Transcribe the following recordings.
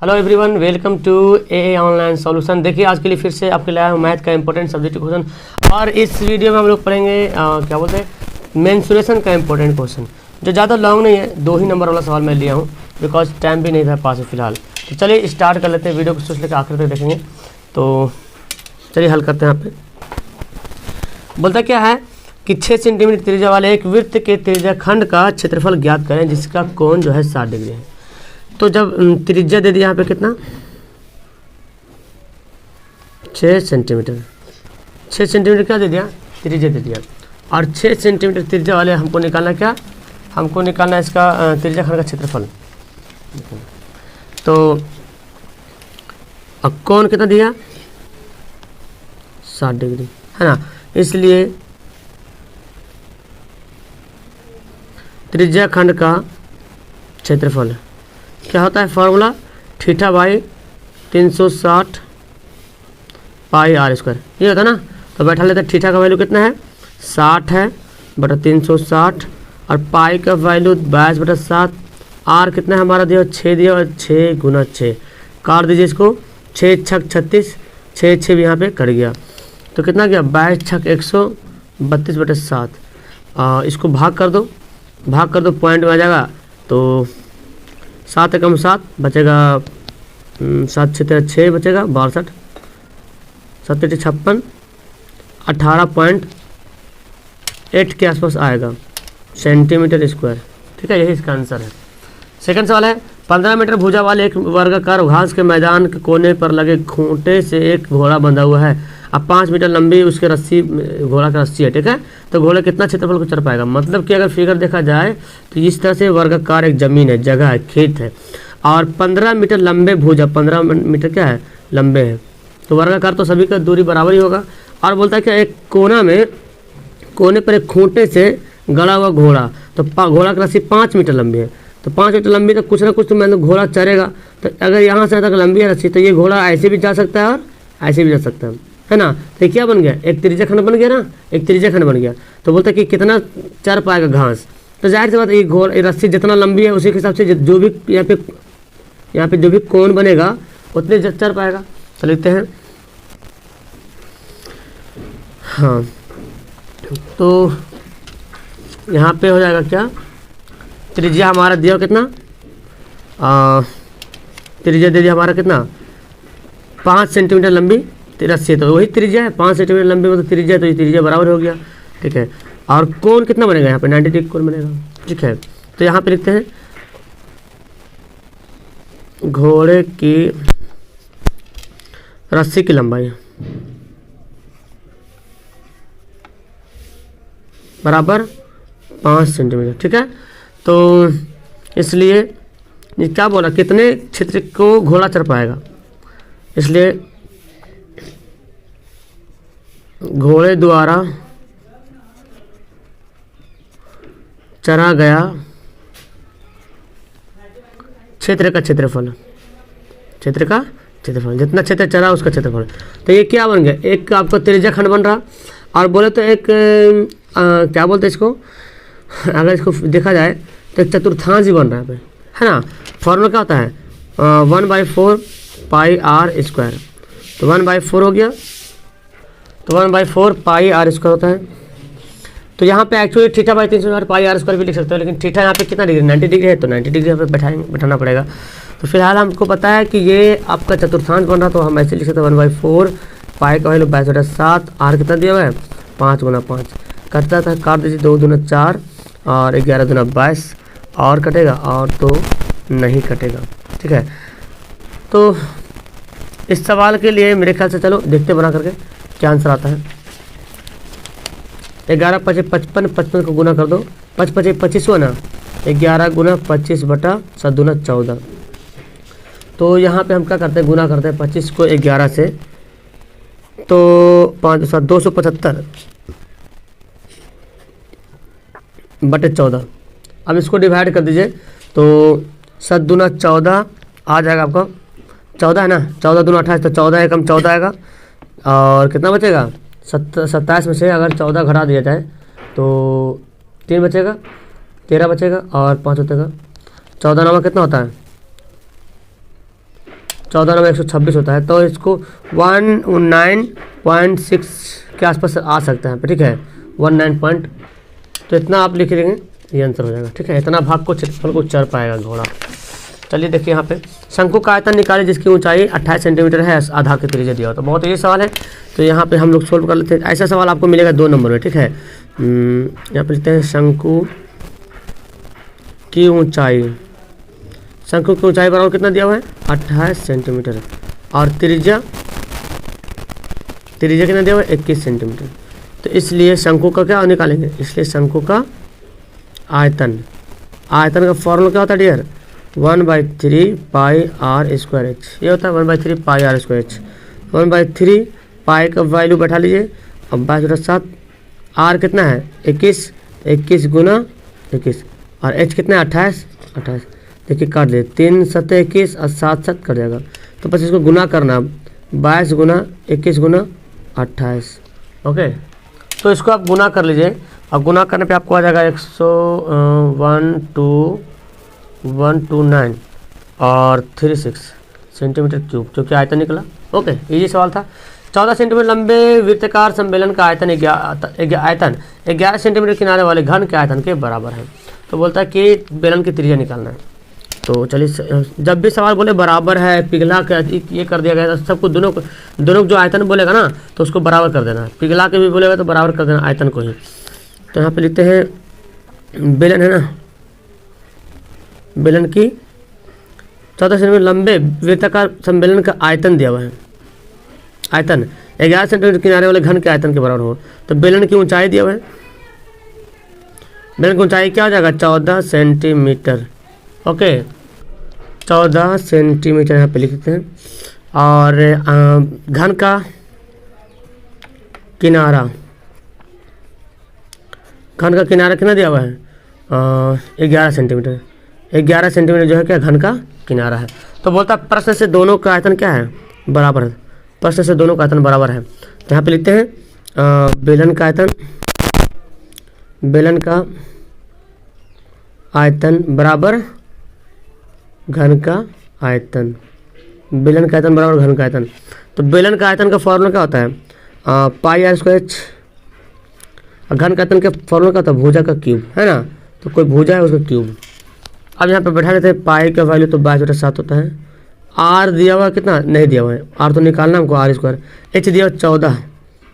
Hello everyone, welcome to a online solution. देखिए आज के लिए फिर से आपके लाया हूँ मैथ का इंपॉर्टेंट सब्जेक्ट क्वेश्चन। और इस वीडियो में हम लोग पढ़ेंगे क्या बोलते हैं मेंसुरेशन का इंपॉर्टेंट क्वेश्चन, जो ज़्यादा लॉन्ग नहीं है। 2 ही नंबर वाला सवाल मैं लिया हूँ बिकॉज टाइम भी नहीं था पास फिलहाल। तो चलिए स्टार्ट कर लेते हैं, वीडियो को सोच लेकर आखिर तक देखेंगे। तो चलिए हल करते हैं। यहाँ पे बोलता क्या है कि 6 सेंटीमीटर त्रिज्या वाले एक वृत्त के त्रिज्या खंड का क्षेत्रफल ज्ञात करें जिसका कोण जो है 60 डिग्री है। तो जब त्रिज्या दे दिया यहाँ पे कितना 6 सेंटीमीटर, 6 सेंटीमीटर क्या दे दिया त्रिज्या दे दिया। और 6 सेंटीमीटर त्रिज्या वाले हमको निकालना क्या, हमको निकालना इसका त्रिज्या खंड का क्षेत्रफल। तो अब कोण कितना दिया 60 डिग्री है ना, इसलिए त्रिज्या खंड का क्षेत्रफल क्या होता है, formula theta by 360 pi r square, ये होता है ना। तो बैठा लेते हैं, थीटा का वैल्यू कितना है 60 है बटा 360, और पाई का वैल्यू 22 बटा 7, आर कितना है हमारा दिया 6 दिया, और 6 गुना 6 काट दीजिए इसको, 6 छक 36, 6 6 भी यहाँ पे कट गया। तो कितना गया 22 छक 132 बटा 7। इसको भाग कर दो पॉइंट में आ जाएगा। तो 7 एकम 7 बचेगा, 7 6 6 बचेगा 62, 7 56, 18.8 के आसपास आएगा सेंटीमीटर स्क्वायर। ठीक है, यही इसका आंसर है। सेकंड सवाल है 15 मीटर भुजा वाले एक वर्गाकार घास के मैदान के कोने पर लगे खूंटे से एक घोड़ा बंधा हुआ है। अब 5 मीटर लंबी उसके रस्सी, घोड़ा का रस्सी है। ठीक है, तो घोड़ा कितना क्षेत्रफल को चढ़ पाएगा। मतलब कि अगर फिगर देखा जाए तो इस तरह से वर्गाकार एक जमीन है, जगह है, खेत है, और 15 मीटर लंबे भुजा, 15 मीटर क्या है लंबे है, तो वर्गाकार तो सभी का दूरी बराबर ही होगा। और बोलता है कि एक कोने पर एक खूंटे से गड़ा हुआ घोड़ा, तो घोड़ा की रस्सी 5 मीटर लंबी है। तो 5 मीटर लंबी तो कुछ ना कुछ तो मतलब घोड़ा चढ़ेगा। तो अगर यहाँ से तक लंबी है रस्सी, तो ये घोड़ा ऐसे भी जा सकता है और ऐसे भी जा सकता है ना। तो क्या बन गया, एक त्रिज्या खंड बन गया ना, एक त्रिज्या खंड बन गया। तो बोलता है कि कितना चढ़ पाएगा घास। तो जाहिर सी बात ये घोड़ा रस्सी जितना लंबी है उसी के हिसाब से जो भी यहाँ पे जो भी कोण बनेगा उतने चढ़ पाएगा। तो लिखते हैं हाँ, तो यहाँ पे हो जाएगा क्या, त्रिज्या हमारा दिया कितना, त्रिज्या दे दिया हमारा कितना 5 सेंटीमीटर लंबी रस्सी, तो वही त्रिज्या है 5 सेंटीमीटर लंबी, मतलब त्रिज्या, तो ये त्रिज्या बराबर हो गया। ठीक है, और कोण कितना बनेगा यहाँ पे 90 डिग्री कोण बनेगा। ठीक है, तो यहाँ पे लिखते हैं घोड़े की रस्सी की लंबाई बराबर 5 सेंटीमीटर। ठीक है, तो इसलिए ये क्या बोला, कितने क्षेत्र को घोड़ा चढ़ पाएगा, इसलिए घोड़े द्वारा चढ़ा गया क्षेत्र का क्षेत्रफल, क्षेत्र का क्षेत्रफल, जितना क्षेत्र चढ़ा उसका क्षेत्रफल। तो ये क्या बन गया, एक आपका त्रिज्या खंड बन रहा, और बोले तो एक क्या बोलते हैं इसको, अगर इसको देखा जाए तो एक चतुर्थांश ही बन रहा है ना। फॉर्मूला क्या होता है 1/4 पाई आर स्क्वायर। तो 1/4 हो गया, तो 1/4 पाई आर स्क्वायर होता है। तो यहाँ पे actually theta by 360 pi r square भी लिख सकते हो, लेकिन थीटा यहाँ पे कितना डिग्री 90 डिग्री है, तो 90 डिग्री यहाँ पे बैठाना पड़ेगा। तो फिलहाल हमको पता है कि ये आपका चतुर्थांश बन रहा, तो हम ऐसे लिख सकते हैं 1/4 पाई का वैल्यू 22 बटा 7, आर कितना दिया हुआ है 5 गुना 5 कटता था, काट दीजिए 2 दूना 4 और 11 दूना 22, और कटेगा और तो नहीं कटेगा। ठीक है, तो इस सवाल के लिए मेरे ख्याल से चलो देखते बना करके क्या आंसर आता है। 11 5 55, 55 को गुना कर दो, 5 5 25 हुआ ना, 11 गुना 25 बटा 7 दूना 14। तो यहाँ पे हम क्या करते हैं, गुना करते हैं 25 को 11 से, तो 5 7 275 बटे 14। अब इसको डिवाइड कर दीजिए, तो 7 दूना 14 आ जाएगा आपका 14 है ना, 14 दूना 28, तो 14 एकम 14 आएगा, और कितना बचेगा 27 में से अगर 14 घटा दिया जाए तो 3 बचेगा, 13 बचेगा और 5 बचेगा। 14 नामा कितना होता है 14/126 होता है, तो इसको 109.6 के आसपास आ सकता है, ठीक है 19 पॉइंट, तो इतना आप लिख लेंगे, ये आंसर हो जाएगा, ठीक है। इतना भाग को क्षेत्रफल को चढ़ पाएगा घोड़ा। चलिए देखिए यहाँ पे शंकु का आयतन निकाले जिसकी ऊंचाई 28 सेंटीमीटर है, आधार के त्रिज्या दिया हो, तो बहुत ये सवाल है, तो यहाँ पे हम लोग सोल्व कर लेते हैं। ऐसा सवाल आपको मिलेगा 2 नंबर में, ठीक है। यहाँ पे लिखते हैं शंकु की ऊंचाई, शंकु की ऊंचाई बराबर कितना दिया हुआ है 28 सेंटीमीटर, और त्रिज्या कितना दिया हुआ है 21 सेंटीमीटर, तो इसलिए शंकु का क्या निकालेंगे, इसलिए शंकु का आयतन का फॉर्मूला क्या होता है dear, 1/3 pi r square h, ये होता है 1/3 pi r square h. 1/3 pi का वैल्यू बैठा लीजिए, अब 22/7, आर कितना है 21 गुना 21, और एच कितना है 28, देखिए काट दे 3 7 21 और 7 7 कट जाएगा, तो बस इसको गुना करना 22 गुना 21 गुना 28, ओके। तो इसको आप गुना कर लीजिए, और गुना करने पे आपको आ जाएगा 129 और 36 सेंटीमीटर क्यूब, जो कि आयतन निकला, ओके। इजी सवाल था। 14 सेंटीमीटर लंबे वृत्ताकार सम्मेलन का आयतन 11 सेंटीमीटर किनारे वाले घन के आयतन के बराबर है, तो बोलता है कि बेलन की त्रिज्या निकालना है। तो चलिए, जब भी सवाल बोले बराबर है, पिघला के ये कर दिया गया, तो सबको दोनों जो आयतन बोलेगा ना तो उसको बराबर कर देना है, पिघला के भी बोलेगा तो बराबर कर देना आयतन को ही। तो यहाँ पे लिखते हैं बेलन है ना, बेलन की 14 सेंटीमीटर लंबे वृत्ताकार सम्मेलन का आयतन दिया हुआ है, आयतन 11 सेंटीमीटर किनारे वाले घन के आयतन के बराबर हो, तो बेलन की ऊंचाई दिया हुआ है, बेलन की ऊंचाई क्या हो जाएगा 14 सेंटीमीटर, ओके 14 सेंटीमीटर यहाँ पे लिखते हैं, और घन का किनारा कितना दिया हुआ है 11 सेंटीमीटर, 11 सेंटीमीटर जो है क्या घन का किनारा है। तो बोलता है प्रश्न से दोनों का आयतन क्या है बराबर है, प्रश्न से दोनों का आयतन बराबर है, तो यहाँ पे लिखते हैं बेलन का आयतन बराबर घन का आयतन, बेलन का आयतन बराबर घन का आयतन। तो बेलन का आयतन का फॉर्मूला क्या होता है पाई आर स्क्वायर एच, घन का आयतन का फॉर्मूला क्या होता है भुजा का क्यूब, है ना, तो कोई भुजा है उसका क्यूब। अब यहाँ पे बैठा लेते हैं पाई का वैल्यू तो 22/7 होता है, आर दिया हुआ कितना नहीं दिया हुआ है, आर तो निकालना हमको आर स्क्वायर, एच दिया हुआ 14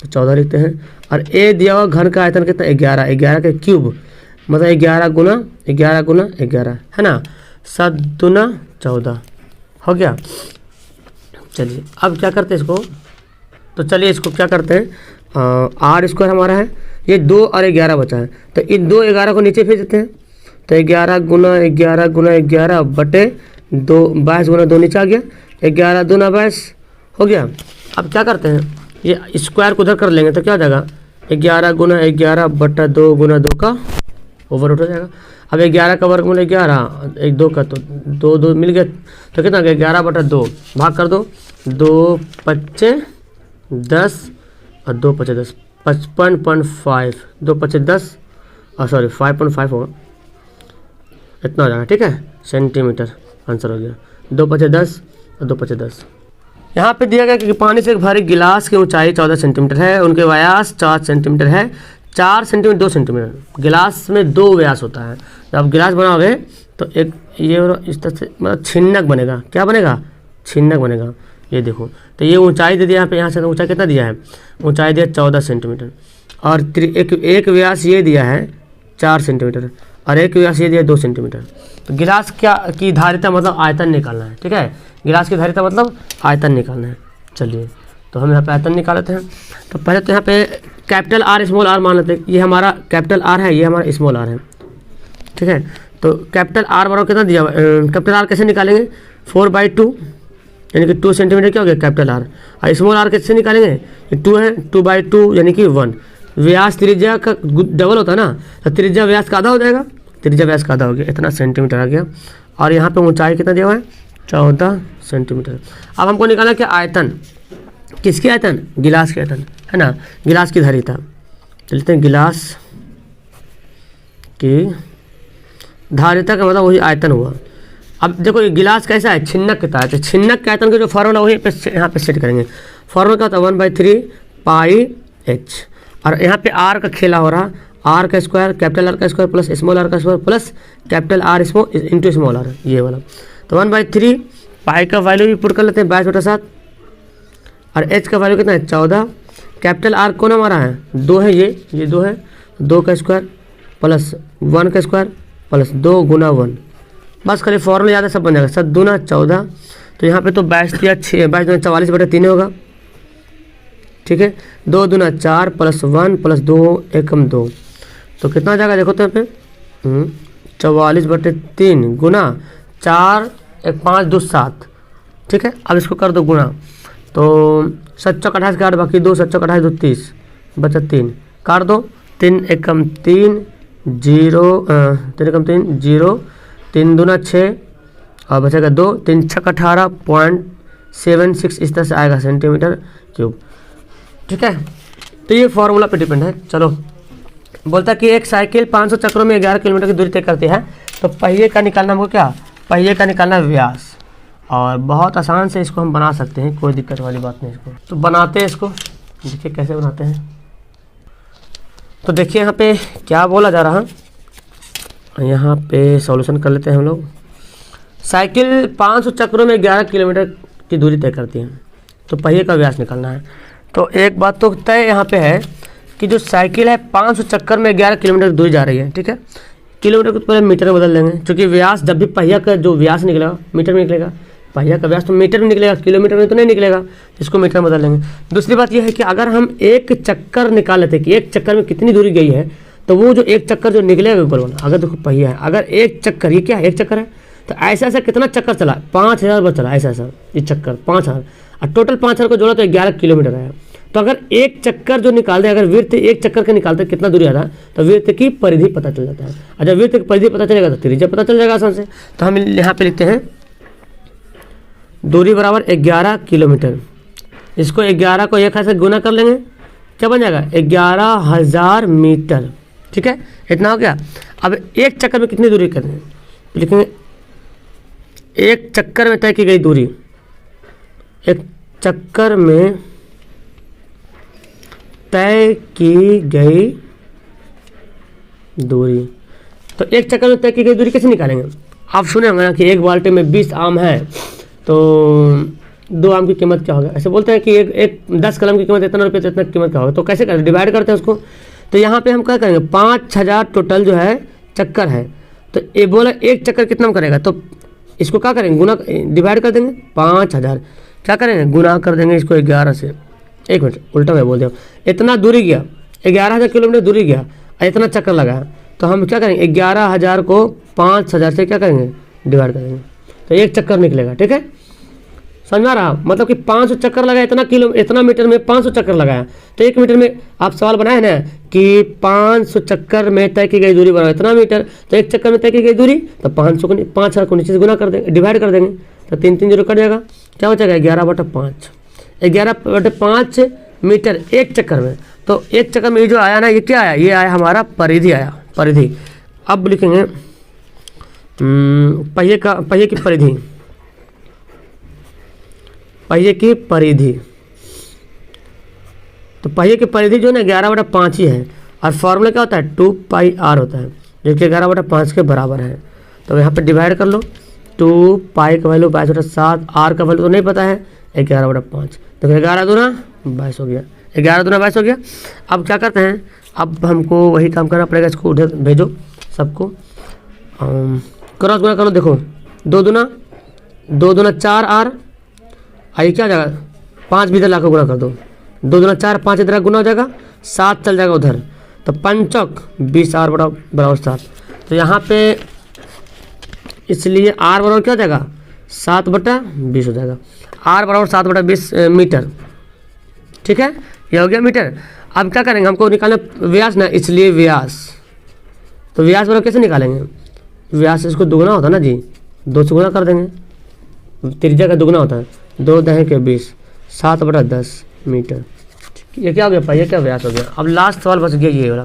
तो 14 लिखते हैं, और ए दिया हुआ घन का आयतन कितना 11 के क्यूब, मतलब 11 गुना 11 है ना, 7 दूना 14 हो गया। चलिए अब क्या करते हैं इसको, तो चलिए इसको क्या करते हैं आर स्क्वायर हमारा है, ये 2 और 11 बचा है, तो इन 2 11 को नीचे भेज देते हैं, तो 11 गुना 11 बटे 2 22 गुना 2 नीचे आ गया, 11 दूना 22 हो गया। अब क्या करते हैं ये स्क्वायर को उधर कर लेंगे, तो क्या हो जाएगा 11 गुना 11 बटा 2 गुना 2 का ओवर हो जाएगा। अब 11 का वर्ग मूल 11, 1 2 का, तो 2 2 मिल गया, तो कितना गया 11 बटा 2 भाग कर दो, 2 5 10 और 2 5 10, 55.5, 2 5 10 और सॉरी 5.5 होगा, इतना हो जाएगा, ठीक है सेंटीमीटर आंसर हो गया, 2 5 10 और 2 5 10। यहाँ पे दिया गया कि पानी से भरे गिलास की ऊंचाई 14 सेंटीमीटर है, उनके व्यास 4 सेंटीमीटर है, 4 सेंटीमीटर 2 सेंटीमीटर, गिलास में 2 व्यास होता है। जब गिलास बनाओगे तो एक ये इस तरह से मतलब छिन्नक बनेगा, क्या बनेगा छिन्नक बनेगा, ये देखो। तो ये ऊंचाई दे दिया यहाँ पे, यहाँ से ऊंचाई कितना दिया है, ऊंचाई दिया 14 सेंटीमीटर, और एक व्यास ये दिया है 4 सेंटीमीटर, और एक व्यास ये दिया 2 सेंटीमीटर। तो गिलास क्या की धारिता मतलब आयतन निकालना है, ठीक है, गिलास की धारिता मतलब आयतन निकालना है। चलिए तो हम यहाँ पे आयतन निकाल लेते हैं। तो पहले तो यहाँ पे कैपिटल आर स्मॉल आर मान लेते हैं, ये हमारा कैपिटल आर है, ये हमारा स्मॉल आर है, ठीक है। तो कैपिटल आर बराबर कितना दिया हुआ, कैपिटल आर कैसे निकालेंगे 4/2 यानी कि 2 सेंटीमीटर क्या हो गया कैपिटल आर, और स्मॉल आर कैसे निकालेंगे, ये 2 है, 2/2 यानी कि 1। व्यास त्रिज्या का डबल होता है ना, तो त्रिज्या व्यास का आधा हो जाएगा, त्रिज्या व्यास का आधा हो गया, इतना सेंटीमीटर आ गया। और यहाँ पे ऊंचाई कितना दिया हुआ है 14 सेंटीमीटर। अब हमको निकालना क्या आयतन, किसकी आयतन गिलास की आयतन, है ना, गिलास की धारिता। चलते हैं गिलास की धारिता का मतलब वही आयतन हुआ, अब देखो ये गिलास कैसा है, छिन्नक की तरह, तो छिन्नक के आयतन का जो फॉर्मूला वही पे यहाँ पे सेट करेंगे। फॉर्मूला क्या होता है 1/3 पाई h, और यहाँ पे r का खेला हो रहा, आर का स्क्वायर कैपिटल आर का स्क्वायर प्लस स्मॉल आर का square plus capital r into small r, ये वाला। तो 1/3 पाई का वैल्यू भी पुट कर लेते हैं 22/7, और h का वैल्यू कितना है 14। कैपिटल आर कौन हमारा है 2 है, ये 2 है, 2 का स्क्वायर प्लस 1 का स्क्वायर प्लस 2 गुना 1, बस खाली फॉर्मूला याद है सब बन जाएगा। 7 दूना 14, तो यहाँ पे तो 22 या 6 22 दूना 44/3 होगा, ठीक है। 2 दूना 4 प्लस 1 प्लस 2 एकम 2, तो कितना आ जाएगा देखो तो यहाँ पे 44/3 गुना 4 1 5 2 7, ठीक है। अब इसको कर दो गुना, तो 7 चौक 28 काट, बाकी 2 7 चौक 28 2 30 बचा 3, काट दो 3 एकम 3 0 3 एकम 3 0, 3 दूना 6 और बचेगा 2, 3 6 18.76 इस तरह से आएगा सेंटीमीटर क्यूब, ठीक है। तो ये फॉर्मूला पे डिपेंड है। चलो बोलता कि एक साइकिल 500 चक्रों में 11 किलोमीटर की दूरी तय करती है, तो पहिए का निकालना हमको क्या, पहिए का निकालना व्यास, और बहुत आसान से इसको हम बना सकते हैं, कोई दिक्कत वाली बात नहीं। इसको तो बनाते हैं, इसको देखिए कैसे बनाते हैं। तो देखिए यहाँ पे क्या बोला जा रहा, यहाँ पे सॉल्यूशन कर लेते हैं हम लोग। साइकिल 500 चक्रों में 11 किलोमीटर की दूरी तय करती है, तो पहिए का व्यास निकालना है। तो एक बात तो तय यहाँ पे है कि जो साइकिल है 500 चक्कर में 11 किलोमीटर की दूरी जा रही है, ठीक है। किलोमीटर को पहले मीटर में बदल देंगे, क्योंकि व्यास जब भी पहिया का जो व्यास निकलेगा मीटर में निकलेगा, पहिया का व्यास तो मीटर में निकलेगा, किलोमीटर में तो नहीं निकलेगा, इसको मीटर में बदल लेंगे। दूसरी बात यह है कि अगर हम एक चक्कर निकाल लेते हैं कि एक चक्कर में कितनी दूरी गई है, तो वो जो एक चक्कर जो निकलेगा ऊपर वाला, अगर देखो पहिया है, अगर एक चक्कर, ये क्या है एक चक्कर है, तो ऐसा ऐसा कितना चक्कर चला 5000 बार चला, ऐसा ऐसा ये चक्कर 5000, और टोटल 5000 को जोड़ा तो 11 किलोमीटर आया। तो अगर एक चक्कर जो निकाल दे, अगर वृत्त एक चक्कर के निकालते कितना दूरी आ रहा है, तो वृत्त की परिधि पता चल जाता है, और जब वृत्त की परिधि पता चलेगा तो त्रिज्या पता चल जाएगा आसान से। तो हम यहाँ पे लिखते हैं दूरी बराबर 11 किलोमीटर, इसको 11 को 1 से गुना कर लेंगे, क्या बन जाएगा 11,000 मीटर, ठीक है। इतना हो गया। अब एक चक्कर में कितनी दूरी करेंगे, लिखेंगे एक चक्कर में तय की गई दूरी, एक चक्कर में तय की गई दूरी। तो एक चक्कर में तय की गई दूरी कैसे निकालेंगे, आप सुने होंगे ना कि एक बाल्टी में 20 आम है, तो 2 आम की कीमत क्या होगा, ऐसे बोलते हैं कि एक 10 कलम की कीमत इतना रुपये, तो इतना कीमत क्या होगा। तो कैसे करें, डिवाइड करते हैं उसको। तो यहाँ पे हम क्या करेंगे 5000 टोटल जो है चक्कर है, तो ये बोला एक चक्कर कितना में करेगा, तो इसको क्या करेंगे गुना, डिवाइड कर देंगे 5000, क्या करेंगे गुना कर देंगे इसको 11 से। एक मिनट उल्टा मैं बोल दिया, इतना दूरी गया 11,000 किलोमीटर दूरी गया, इतना चक्कर लगाया, तो हम क्या करेंगे 11,000 को 5000 से क्या करेंगे डिवाइड करेंगे, तो एक चक्कर निकलेगा, ठीक है। समझ में आ रहा, मतलब कि 500 चक्कर लगाया, इतना मीटर में 500 चक्कर लगाया, तो 1 मीटर में आप सवाल बनाए ना कि 500 चक्कर में तय की गई दूरी बराबर इतना मीटर, तो एक चक्कर में तय की गई दूरी, तो 5000 को नीचे से गुना कर देंगे, डिवाइड कर देंगे, तो 3 3 0 कट जाएगा, क्या बचेगा 11/5, 11/5 मीटर एक चक्कर में। तो एक चक्कर में ये जो आया ना, ये क्या आया, ये आया हमारा परिधि आया, परिधि। अब लिखेंगे पहिए की परिधि, पहिए की परिधि। तो पहिए की परिधि जो है ना 11/5 ही है, और फॉर्मूला क्या होता है 2 पाई r होता है, जो कि 11/5 के बराबर है। तो यहाँ पे डिवाइड कर लो, 2 पाई का वैल्यू 22/7, r का वैल्यू तो नहीं पता है 11/5, तो 11 दूना 22 हो गया, 11 दूना 22 हो गया। अब क्या करते हैं, अब हमको वही काम करना पड़ेगा, इसको उधर भेजो सबको, क्रॉस गुना करो, देखो 2 दूना 4r, आइए क्या हो जाएगा 5 भी इधर लाकर गुना कर दो, 2 दूना 4 5 इधर गुना हो जाएगा, 7 चल जाएगा उधर, तो 5 20r बराबर 7। तो यहाँ पे इसलिए r बराबर क्या हो जाएगा 7/20 हो जाएगा, r बराबर 7/20 मीटर, ठीक है, ये हो गया मीटर। अब क्या करेंगे, हमको निकालना व्यास ना, इसलिए व्यास, तो व्यास बराबर कैसे निकालेंगे, व्यास इसको दुगना होता है ना जी, 2 से गुना कर देंगे, त्रिज्या का दुगना होता है, 2 दहें के 20, 7/10 मीटर। ये क्या हो गया, पहिए का व्यास हो गया। अब लास्ट सवाल बच गया ये वाला,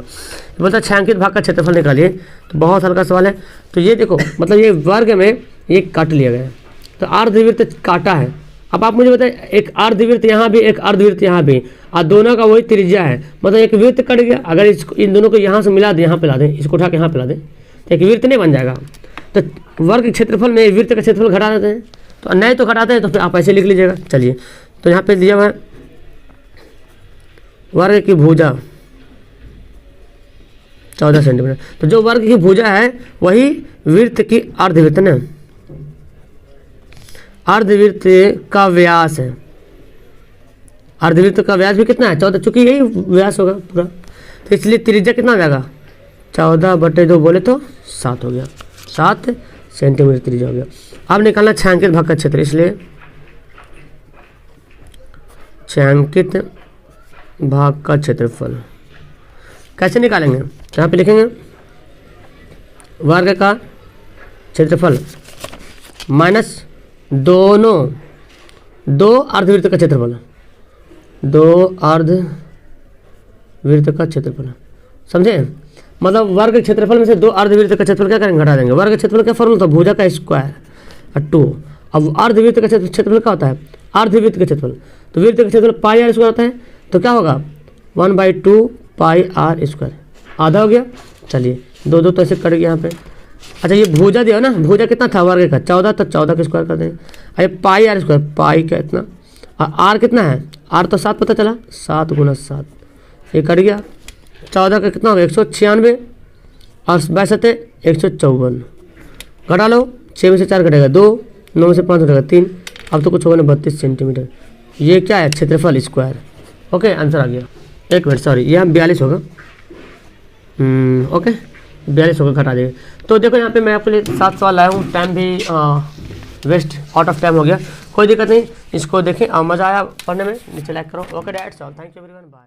बोलता है छायांकित भाग का क्षेत्रफल निकालिए, तो बहुत हल्का सवाल है। तो ये देखो, मतलब ये वर्ग में ये काट लिया गया है। तो अर्धवृत्त काटा है। अब आप मुझे बताएं, एक अर्धवृत्त यहाँ भी, एक अर्धवृत्त यहाँ भी, और दोनों का वही त्रिज्या है, मतलब एक वृत्त कट गया। अगर इसको इन दोनों को यहाँ से मिला दें, यहाँ पे ला दें, इसको उठा के यहाँ पे ला दें, तो एक वृत्त नहीं बन जाएगा। तो वर्ग क्षेत्रफल में वृत्त का क्षेत्रफल घटा देते हैं, तो नहीं तो घटाते हैं तो फिर आप ऐसे लिख लीजिएगा। चलिए, तो यहाँ पे दिया हुआ है वर्ग की भुजा 14 सेंटीमीटर। तो जो वर्ग की भुजा है वही वृत्त की अर्धवृत्त ना, अर्धवृत्त का व्यास है। अर्धवृत्त का व्यास भी कितना है? 14, चूंकि यही व्यास होगा पूरा, तो इसलिए त्रिज्या कितना हो जाएगा? 14/2 बोले तो 7 हो गया, 7 सेंटीमीटर त्रिज्या हो गया। अब निकालना छायांकित भाग का क्षेत्र, इसलिए छायांकित भाग का क्षेत्रफल कैसे निकालेंगे? यहाँ पे लिखेंगे वर्ग का क्षेत्रफल माइनस दोनों दो अर्धवृत्त का क्षेत्रफल, दो अर्धवृत्त का क्षेत्रफल, समझे? मतलब वर्ग क्षेत्रफल में से दो अर्धवृत्त का क्षेत्रफल क्या करेंगे? घटा देंगे। वर्ग क्षेत्रफल का फॉर्मूला था भुजा का स्क्वायर 2। अब अर्धवृत्त का क्षेत्रफल क्या होता है? अर्धवृत्त का क्षेत्रफल, तो वृत्त का क्षेत्रफल पाई आर स्क्वायर होता है, तो क्या होगा? 1/2 पाई आर स्क्वायर, आधा हो गया। चलिए, दो तो ऐसे कट गया यहाँ पे। अच्छा, ये भुजा दिया ना, भुजा कितना था वर्ग का? 14, तो 14 का स्क्वायर कर देंगे। अरे पाई आर स्क्वायर, पाई का इतना, और आर कितना है? आर तो 7 पता चला, 7 × 7, ये कट गया। 14 का कितना होगा? 196, और 62 154, घटा लो, 6 में से 4 घटेगा 2, 9 में से 5 घटेगा 3, अब तो कुछ होगा ना 32 सेंटीमीटर। ये क्या है? क्षेत्रफल स्क्वायर। ओके, आंसर आ गया। एक मिनट, सॉरी, ये 42 होगा। ओके, 42 होगा, घटा देंगे। तो देखो यहाँ पे मैं आपके लिए 7 सवाल लाया हूँ, टाइम भी वेस्ट आउट ऑफ टाइम हो गया, कोई दिक्कत नहीं, इसको देखें और मज़ा आया पढ़ने में, नीचे लाइक करो। Okay, that's all, thank you everyone, bye.